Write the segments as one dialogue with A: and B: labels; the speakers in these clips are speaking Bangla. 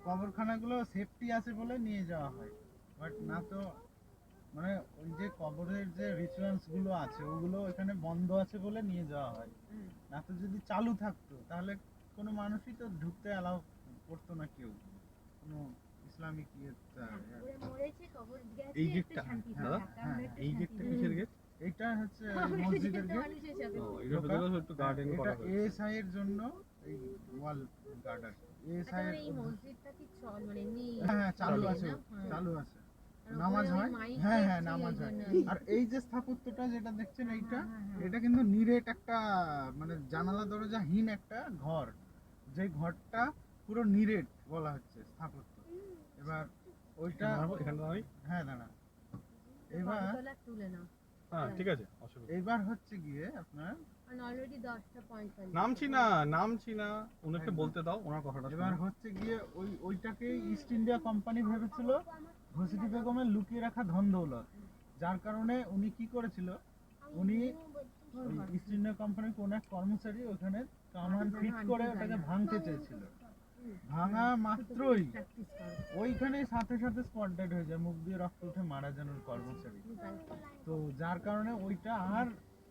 A: কবরখানাগুলো সেফটি আছে বলে নিয়ে যাওয়া হয়, বাট না তো মানে ওই যে কবরের যে রিচুয়ালস গুলো আছে ওগুলো এখানে বন্ধ আছে বলে নিয়ে যাওয়া হয়। না তো যদি চালু থাকতো তাহলে কোনো মানুষই তো ঢুকতে অ্যালাউ করতো না কেউ, কোনো ইসলামিক
B: এই গেটটা দাদা, এই গেটটা কিসের গেট?
A: এইটা হচ্ছে মসজিদের গেট।
B: এটার ভেতরে একটু গার্ডেন করা
A: এটা
B: হয়েছে।
A: এএসআই এর জন্য এই ওয়াল গার্ডার এএসআই এর।
C: এই মসজিদটা কি চল মানে নেই?
A: হ্যাঁ চালু আছে, চালু আছে, নামাজ হয়। হ্যাঁ হ্যাঁ নামাজ হয়। আর এই যে স্থাপত্যটা যেটা দেখছেন এইটা, এটা কিন্তু নিরেট একটা মানে জানালা দরজাহীন একটা ঘর, যে ঘরটা পুরো নিরেট বলা হচ্ছে স্থাপত্য। এবার ওইটা
B: এখানে দাঁড়াই।
A: হ্যাঁ দাঁড়া। এবার
C: তুলে নাও।
B: হ্যাঁ ঠিক আছে, অসুবিধা।
A: এবার হচ্ছে গিয়ে আপনার
C: অলরেডি 10:45
B: নামছি না ওনাকে বলতে দাও ওনার কথাটা।
A: এবার হচ্ছে গিয়ে ওইটাকে ইস্ট ইন্ডিয়া কোম্পানি ভেবেছিল ঘসিটি বেগমের লুকিয়ে রাখা ধন দৌলত, যার কারণে উনি কি করেছিল, উনি ইস্ট ইন্ডিয়া কোম্পানির কোন এক কর্মচারী ওখানে কামান ফিট করে ওটাকে ভাঙতে চেয়েছিল। ভাঙা মাত্রই ওইখানে সাথে সাথে স্পট ডেড হয়ে যায়, মুখ দিয়ে রক্ত উঠে মারা যান ওই কর্মচারী। তো যার কারণে ওইটা আর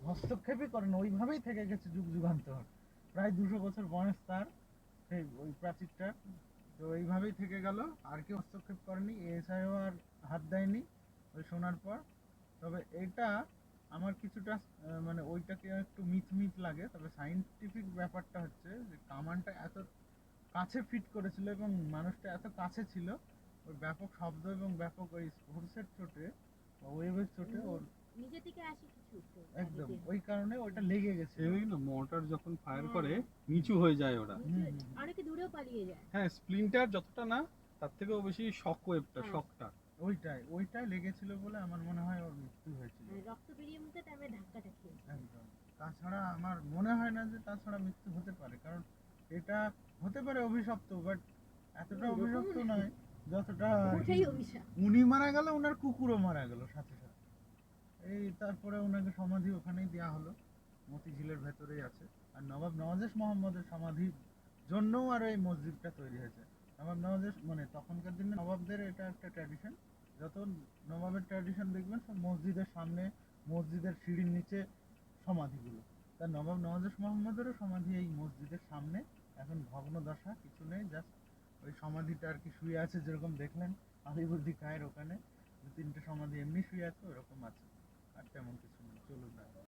A: হস্তক্ষেপই করে না, ওইভাবেই থেকে গেছে যুগ যুগান্তর, প্রায় 200 বছর বয়স তার সেই ওই প্রাচীরটা। তো এইভাবেই থেকে গেল, আর কেউ হস্তক্ষেপ করেনি, এএসআইও আর হাত দেয়নি ওই শোনার পর। তবে এটা আমার কিছুটা মানে ওইটাকে একটু মিথ লাগে, তবে সাইন্টিফিক ব্যাপারটা হচ্ছে যে কামানটা এত কাছে ফিট করেছিল এবং মানুষটা এত কাছে ছিল, ওই ব্যাপক শব্দ এবং ব্যাপক ওই ফোর্সের চোটে বা ওয়েভের চোটে ওর
C: নিজে থেকে আসে কিছু
A: একদম ওই কারণে ওইটা লেগে গেছে।
B: কিন্তু মোটর যখন ফায়ার করে নিচু হয়ে যায় ওরা,
C: অনেকে দূরেও পালিয়ে যায়।
B: হ্যাঁ স্প্লিন্টার যতটা না তার থেকেও বেশি শক ওয়েভটা, শকটা
A: ওইটাই লেগেছিল বলে আমার মনে হয় ওর মৃত্যু হয়েছিল।
C: রক্ত বেরিয়ে মুখে তারপরে ধাক্কাটা খেয়ে
A: একদম, তাছাড়া আমার মনে হয় না যে তাছাড়া মৃত্যু হতে পারে, কারণ এটা হতে পারে অভিশপ্ত, বাট এতটা অভিশপ্ত নয় যতটা উনি মারা গেল, ওনার কুকুরও মারা গেল সাথে সাথে। এই তারপরে ওনাকে সমাধি ওখানেই দেওয়া হলো, মতিঝিলের ভেতরেই আছে। আর নবাব নওয়াজিশ মোহাম্মদের সমাধির জন্যও আর এই মসজিদটা তৈরি হয়েছে। নবাব নওয়াজিশ মানে তখনকার দিনে নবাবদের এটা একটা ট্র্যাডিশন, যত নবাবের ট্র্যাডিশন দেখবেন সব মসজিদের সামনে, মসজিদের সিঁড়ির নিচে সমাধিগুলো। তার নবাব নওয়াজিশ মোহাম্মদেরও সমাধি এই মসজিদের সামনে, এখন ভগ্ন দশা, কিছু নেই, জাস্ট ওই সমাধিটা আর কি শুয়ে আছে, যেরকম দেখলেন আলিবর্দি খায়ের ওখানে 2-3টে সমাধি এমনি শুয়ে আছে ওরকম আছে, আর তেমন কিছু নেই। চলুন না।